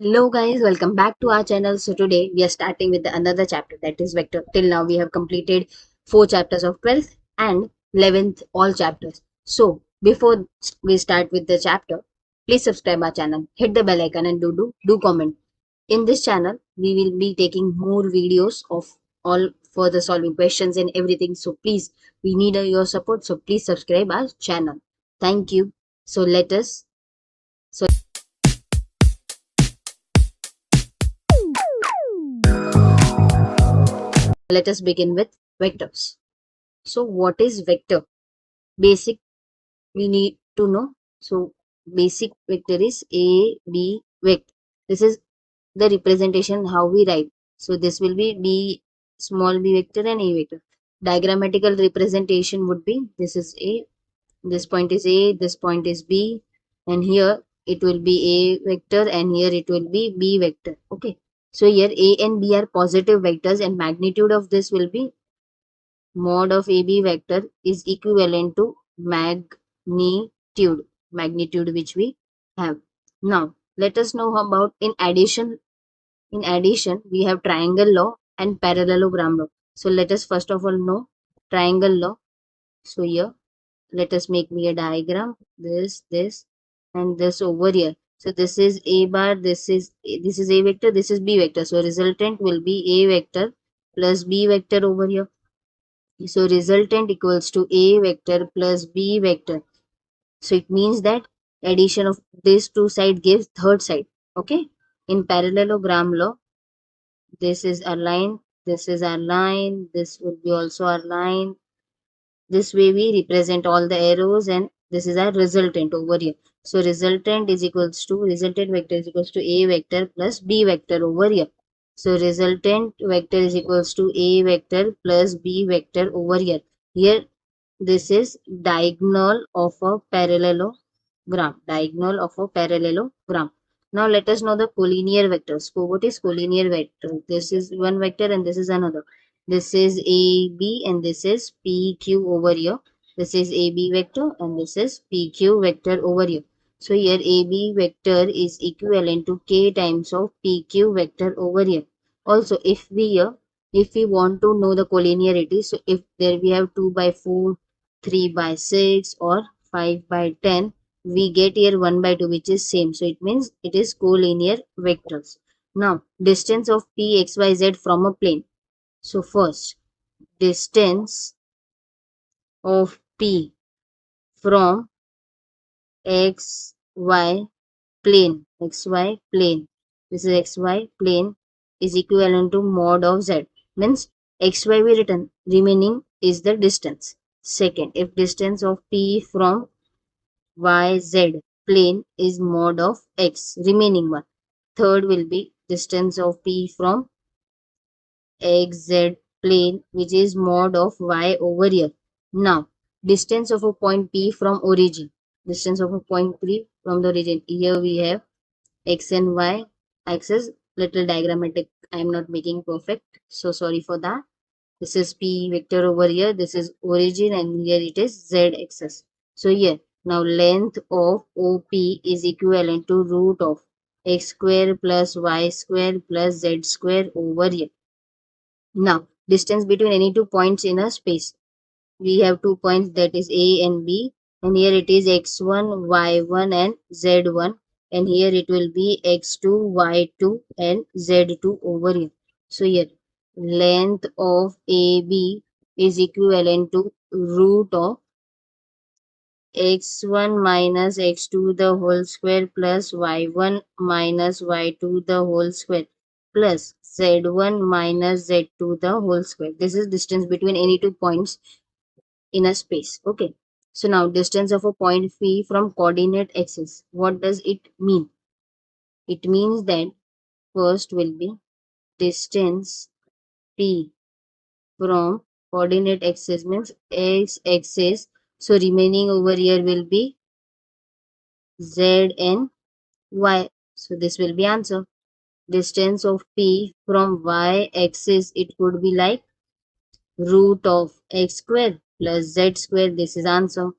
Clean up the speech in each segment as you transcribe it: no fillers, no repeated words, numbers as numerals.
Hello guys, welcome back to our channel. So today we are starting with another chapter, that is vector. Till now we have completed 4 chapters of 12th and 11th all chapters. So before we start with the chapter, please subscribe our channel, hit the bell icon and do comment. In this channel we will be taking more videos of all further solving questions and everything. So please, we need your support. So please subscribe our channel. Thank you. So so let us begin with vectors. So what is vector? Basic we need to know. So basic vector is A, B vector. This is the representation how we write. So this will be B, small b vector and A vector. Diagrammatical representation would be this is A, this point is A, this point is B, and here it will be A vector and here it will be B vector. Okay. So here A and B are positive vectors and magnitude of this will be mod of AB vector is equivalent to magnitude which we have. Now let us know about in addition we have triangle law and parallelogram law. So let us first of all know triangle law. So here let us make me a diagram, this and this over here. So this is A bar, this is A vector, this is B vector. So resultant will be A vector plus B vector over here. So resultant equals to A vector plus B vector. So it means that addition of these two sides gives third side. Okay. In parallelogram law, this is our line, this is our line, this will be also our line. This way we represent all the arrows and this is our resultant over here. So resultant vector is equals to A vector plus B vector over here. So resultant vector is equals to A vector plus B vector over here. Here this is diagonal of a parallelogram. Diagonal of a parallelogram. Now let us know the collinear vectors. So what is collinear vector? This is one vector and this is another. This is AB and this is PQ over here. This is AB vector and this is PQ vector over here. So here AB vector is equivalent to K times of PQ vector over here. Also if we want to know the collinearity, so if there we have 2 by 4, 3 by 6 or 5 by 10, we get here 1 by 2 which is same. So it means it is collinear vectors. Now distance of P, X, Y, Z from a plane. So first distance of P from XY plane, this is XY plane is equivalent to mod of Z, means XY we written, remaining is the distance. Second, if distance of P from YZ plane is mod of X, remaining one. Third will be distance of P from XZ plane which is mod of Y over here. Now distance of a point P from origin. Distance of a point P from the origin. Here we have X and Y axis, little diagrammatic I am not making perfect, so sorry for that. This is P vector over here, this is origin and here it is Z axis. So here now length of OP is equivalent to root of x square plus y square plus z square over here. Now distance between any two points in a space. We have 2 points, that is A and B, and here it is x1, y1 and z1, and here it will be x2, y2 and z2 over here. So here length of AB is equivalent to root of x1 minus x2 the whole square plus y1 minus y2 the whole square plus z1 minus z2 the whole square. This is distance between any two points in a space. Okay. So now distance of a point P from coordinate axis. What does it mean? It means that first will be distance P from coordinate axis means x axis. So remaining over here will be z and y. So this will be answer. Distance of P from y axis, it could be like root of x square plus z square. This is answer.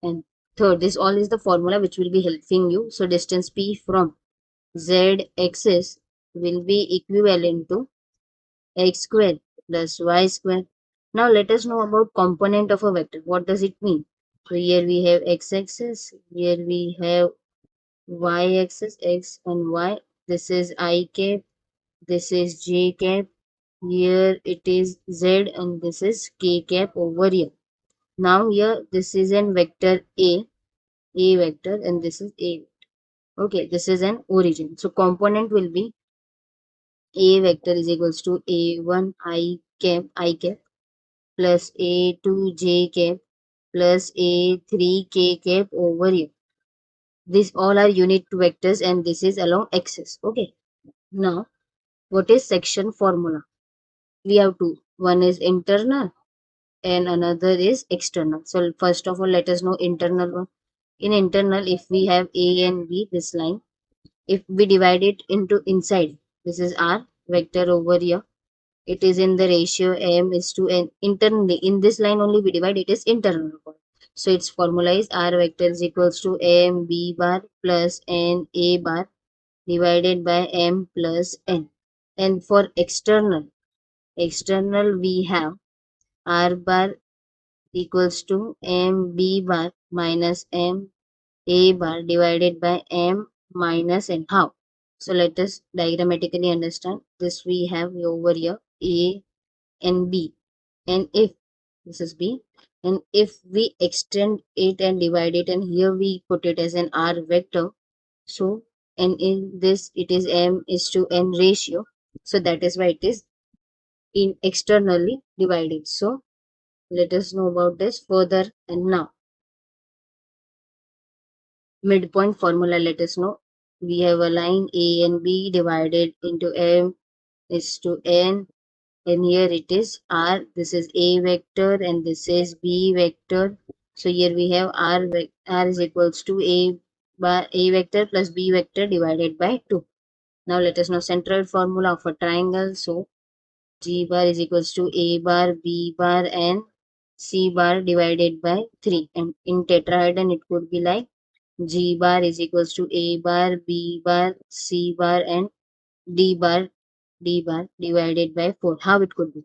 And third, this all is the formula which will be helping you. So distance P from z axis will be equivalent to x square plus y square. Now let us know about component of a vector. What does it mean? So here we have x-axis, here we have y-axis, x and y. This is I cap, this is j cap, here it is z and this is k cap over here. Now here this is an vector A vector and this is A. Okay, this is an origin. So component will be A vector is equals to A1 I cap plus A2 j cap plus A3 k cap over here. These all are unit vectors and this is along axis. Okay. Now, what is section formula? We have two. One is internal and another is external. So first of all, let us know internal one. In internal, if we have A and B, this line, if we divide it into inside, this is R vector over here. It is in the ratio m is to n. Internally, in this line only we divide, it is internal. So its formula is R vector is equals to m b bar plus n a bar divided by m plus n. And for external we have R bar equals to m b bar minus m a bar divided by m minus n. How? So let us diagrammatically understand. This we have over here a and b. And if this is b, and if we extend it and divide it, and here we put it as an r vector, so and in this it is m is to n ratio, so that is why it is in externally divided. So let us know about this further. And now midpoint formula, let us know. We have a line a and b divided into m is to n, and here it is r. This is a vector and this is b vector. So here we have r is equals to a bar a vector plus b vector divided by 2. Now let us know centroid formula of a triangle. So G bar is equals to A bar, B bar and C bar divided by 3. And in tetrahedron it could be like G bar is equals to A bar, B bar, C bar and D bar divided by 4. How it could be?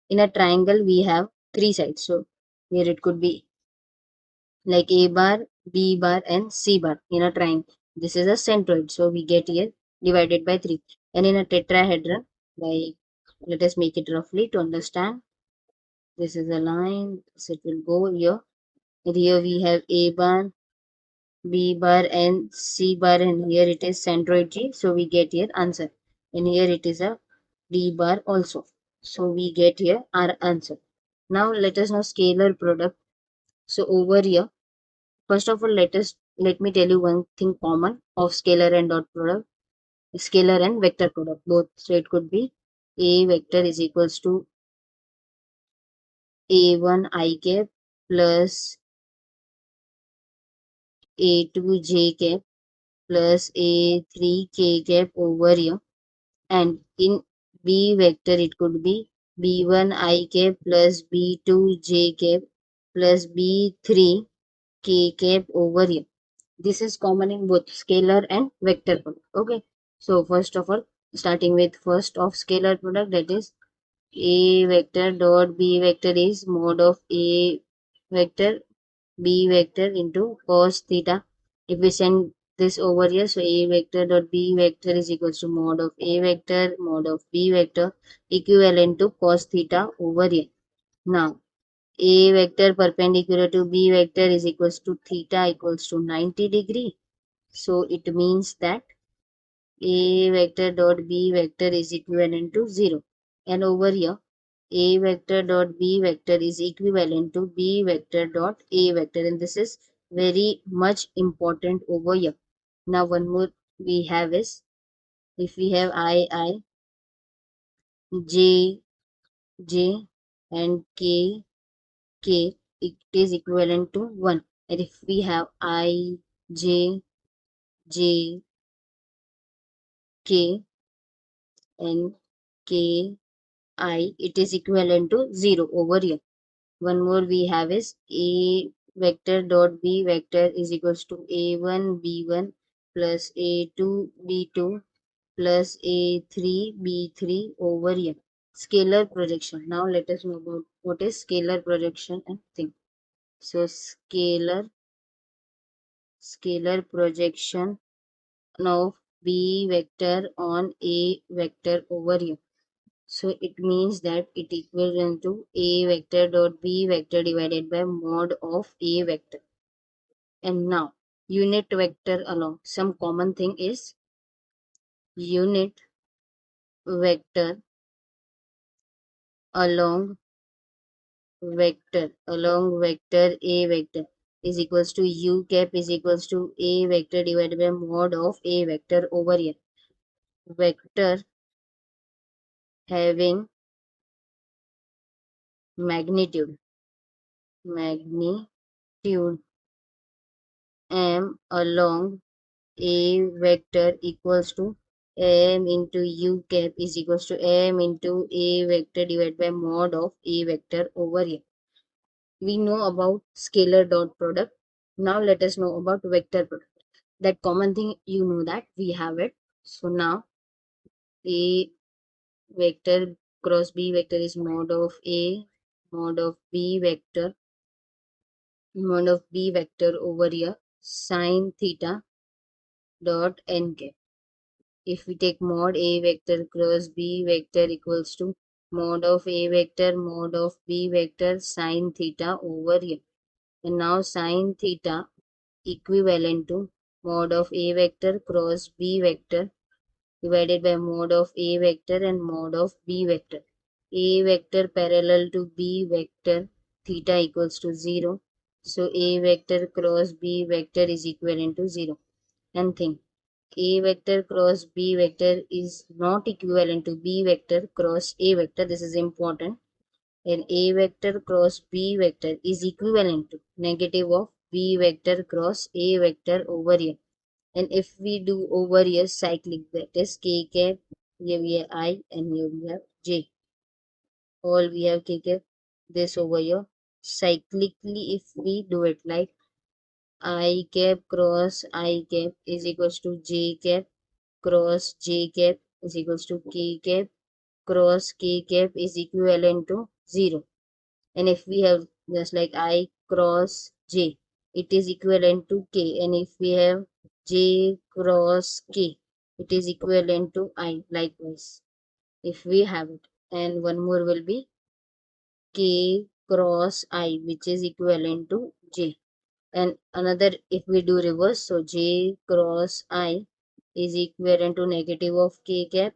In a triangle we have three sides. So here it could be like A bar, B bar and C bar in a triangle. This is a centroid. So we get here divided by 3. And in a tetrahedron, like let us make it roughly to understand. This is a line. So it will go here. And here we have A bar, B bar and C bar and here it is centroid G. So we get here answer. And here it is a D bar also. So we get here our answer. Now let us know scalar product. So over here, first of all, let me tell you one thing common of scalar and dot product, scalar and vector product both. So it could be a vector is equals to a1 I cap plus a2 j cap plus a3 k cap over here, and in b vector it could be b1 I cap plus b2 j cap plus b3 k cap over here. This is common in both scalar and vector product. Okay. So first of all, starting with first of scalar product, that is a vector dot b vector is mod of a vector b vector into cos theta. If we send this over here, so a vector dot b vector is equals to mod of a vector mod of b vector equivalent to cos theta over here. Now a vector perpendicular to b vector is equals to theta equals to 90 degree. So it means that a vector dot b vector is equivalent to 0. And over here, a vector dot b vector is equivalent to b vector dot a vector. And this is very much important over here. Now one more we have is, if we have j, j and k, it is equivalent to 1. And if we have j, k and k it is equivalent to 0 over here. One more we have is a vector dot b vector is equals to a1 b1 plus A2 B2 plus A3 B3 over here. Scalar projection. Now let us know about what is scalar projection and thing. So scalar projection of B vector on A vector over here. So it means that it equals to A vector dot B vector divided by mod of A vector. And now unit vector along. Some common thing is unit vector along vector A vector is equals to U cap is equals to A vector divided by mod of A vector over here. Vector having magnitude m along A vector equals to m into U cap is equals to m into A vector divided by mod of A vector over here. We know about scalar dot product. Now let us know about vector product. That common thing you know that we have it. So now A vector cross B vector is mod of A mod of B vector over here sine theta dot n cap. If we take mod A vector cross B vector equals to mod of A vector mod of B vector sine theta over here. And now sine theta equivalent to mod of A vector cross B vector divided by mod of A vector and mod of B vector. A vector parallel to B vector theta equals to 0. So A vector cross B vector is equivalent to 0. And think A vector cross B vector is not equivalent to B vector cross A vector. This is important. And A vector cross B vector is equivalent to negative of B vector cross A vector over here. And if we do over here cyclic, that is k cap, here we have I and here we have j. All we have k cap, this over here. Cyclically, if we do it like I cap cross I cap is equals to j cap cross j cap is equals to k cap cross k cap is equivalent to 0. And if we have just like I cross j, it is equivalent to k. And if we have j cross k, it is equivalent to I likewise. If we have it. And one more will be k cross I, which is equivalent to j. And another, if we do reverse, so j cross I is equivalent to negative of k cap.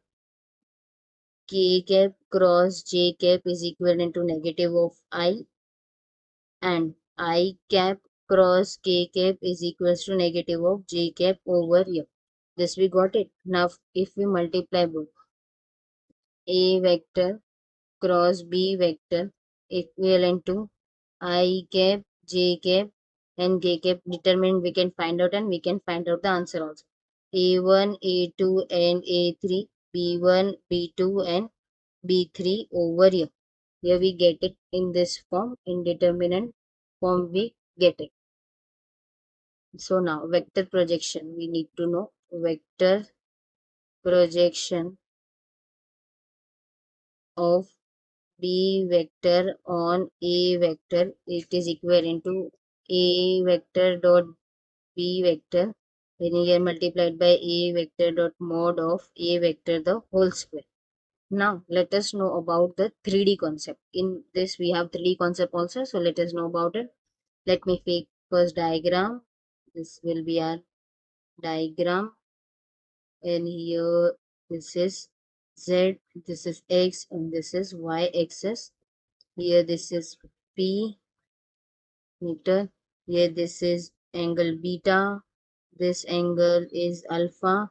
K cap cross j cap is equivalent to negative of I, and I cap cross k cap is equals to negative of j cap over here. This we got it. Now if we multiply both A vector cross B vector equivalent to I cap, j cap and k cap determinant we can find out, and we can find out the answer also. A1, A2 and A3, B1, B2 and B3 over here. Here we get it in this form, in determinant form we get it. So now vector projection, we need to know vector projection of B vector on A vector. It is equivalent to A vector dot B vector and here multiplied by A vector dot mod of A vector the whole square. Now let us know about the 3D concept. In this we have 3D concept also, so let us know about it. Let me make first diagram. This will be our diagram, and here this is z, this is x, and this is y axis. Here this is p meter. Here this is angle beta, this angle is alpha,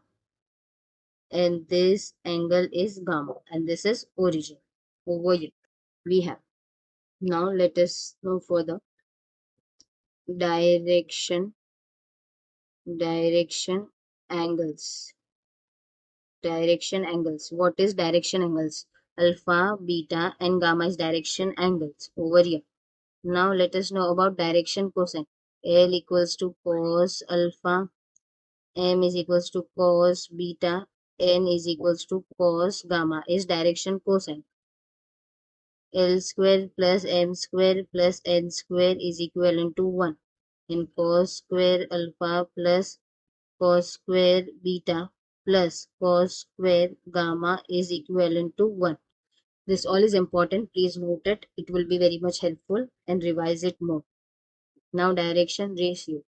and this angle is gamma, and this is origin over here we have. Now let us know further direction angles. Direction angles. What is direction angles? Alpha, beta and gamma is direction angles over here. Now let us know about direction cosine. L equals to cos alpha m is equals to cos beta, n is equals to cos gamma is direction cosine. L square plus m square plus n square is equivalent to 1. And cos square alpha plus cos square beta plus cos square gamma is equivalent to 1. This all is important. Please note it. It will be very much helpful and revise it more. Now direction ratio.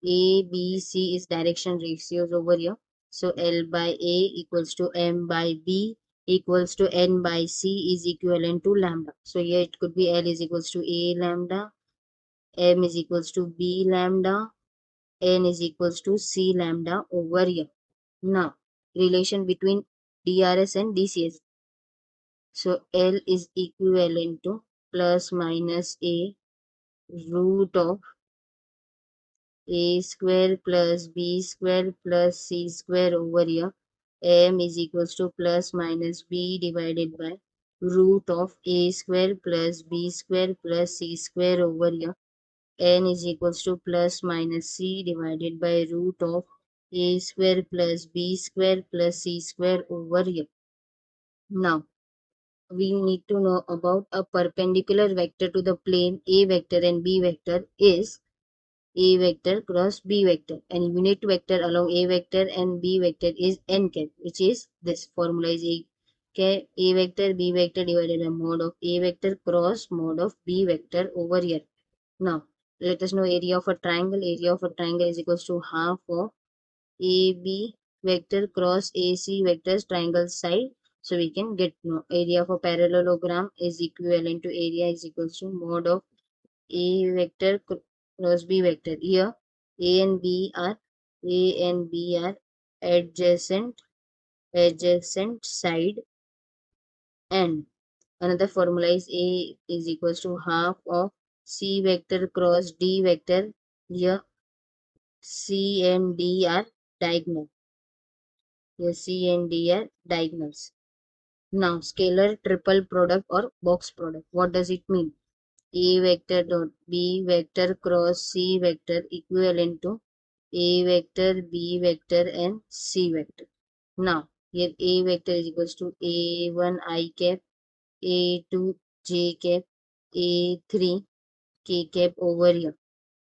A, B, C is direction ratios over here. So L by A equals to M by B equals to N by C is equivalent to lambda. So here it could be L is equals to A lambda, M is equals to B lambda, N is equals to C lambda over here. Now, relation between DRS and DCS. So L is equivalent to plus minus A root of A square plus B square plus C square over here. M is equals to plus minus B divided by root of A square plus B square plus C square over here. N is equals to plus minus C divided by root of A square plus B square plus C square over here. Now, we need to know about a perpendicular vector to the plane A vector and B vector is A vector cross B vector, and unit vector along A vector and B vector is n cap, which is this formula is A vector B vector divided by mod of A vector cross mod of B vector over here. Now let us know area of a triangle. Area of a triangle is equals to half of AB vector cross AC vectors triangle side. So we can get area of a parallelogram is equivalent to area is equals to mod of A vector cross B vector. Here A and B are adjacent side, and another formula is A is equals to half of C vector cross D vector. Here C and D are diagonal. Here C and D are diagonals. Now scalar triple product or box product. What does it mean? A vector dot B vector cross C vector equivalent to A vector, B vector and C vector. Now here A vector is equals to A1 I cap, A2 J cap, A3 K cap over here.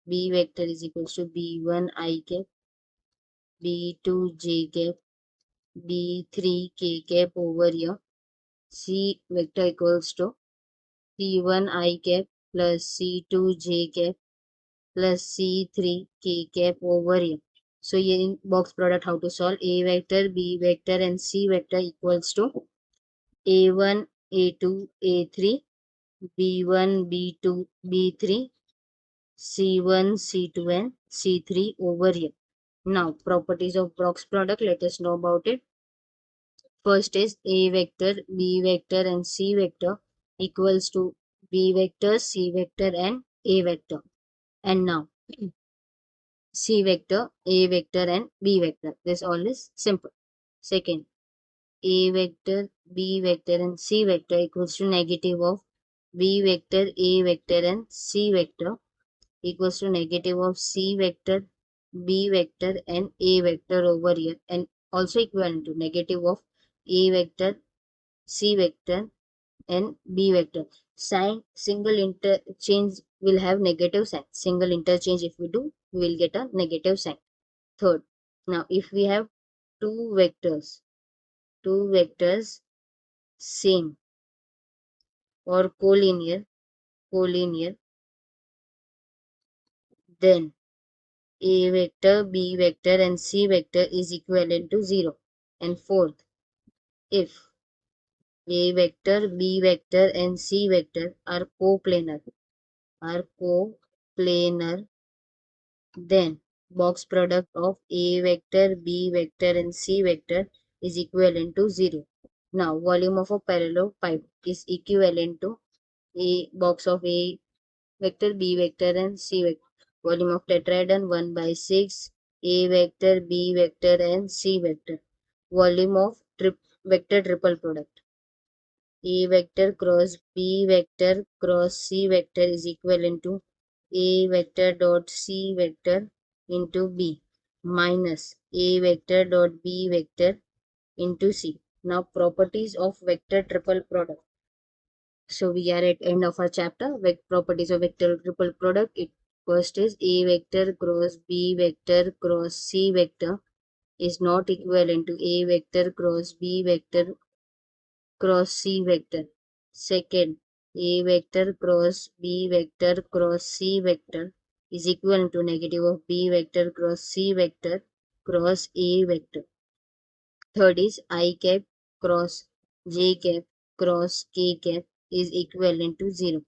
B vector is equals to B1 I cap, B2 J cap, B3 K cap over here. C vector equals to C1 I cap plus C2 J cap plus C3 K cap over here. So here in box product how to solve? A vector, B vector and C vector equals to A1, A2, A3, B1, B2, B3, C1, C2 and C3 over here. Now properties of box product, let us know about it. First is A vector, B vector and C vector equals to B vector, C vector and A vector. And now C vector, A vector and B vector. This all is simple. Second, A vector, B vector and C vector equals to negative of B vector, A vector and C vector equals to negative of C vector, B vector and A vector over here, and also equivalent to negative of A vector, C vector and B vector. Sign single interchange will have negative sign. Single interchange if we do, we will get a negative sign. Third, now if we have two vectors same or collinear, then A vector, B vector and C vector is equivalent to 0. And fourth, if A vector, B vector and C vector are coplanar, then box product of A vector, B vector and C vector is equivalent to 0. Now volume of a parallel pipe is equivalent to A box of A vector, B vector and C vector. Volume of tetrahedron 1 by 6, A vector, B vector and C vector. Volume of vector triple product. A vector cross B vector cross C vector is equivalent to A vector dot C vector into B. minus A vector dot B vector into C. Now properties of vector triple product. So we are at end of our chapter. Properties of vector triple product. First is A vector cross B vector cross C vector is not equivalent to A vector cross B vector cross C vector. Second, A vector cross B vector cross C vector is equivalent to negative of B vector cross C vector cross A vector. Third is I cap cross J cap cross K cap is equivalent to 0.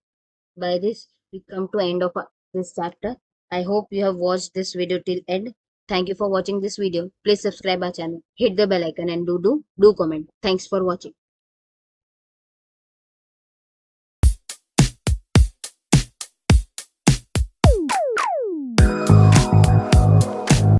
By this, we come to end of this chapter. I hope you have watched this video till end. Thank you for watching this video. Please subscribe our channel, hit the bell icon and do comment. Thanks for watching.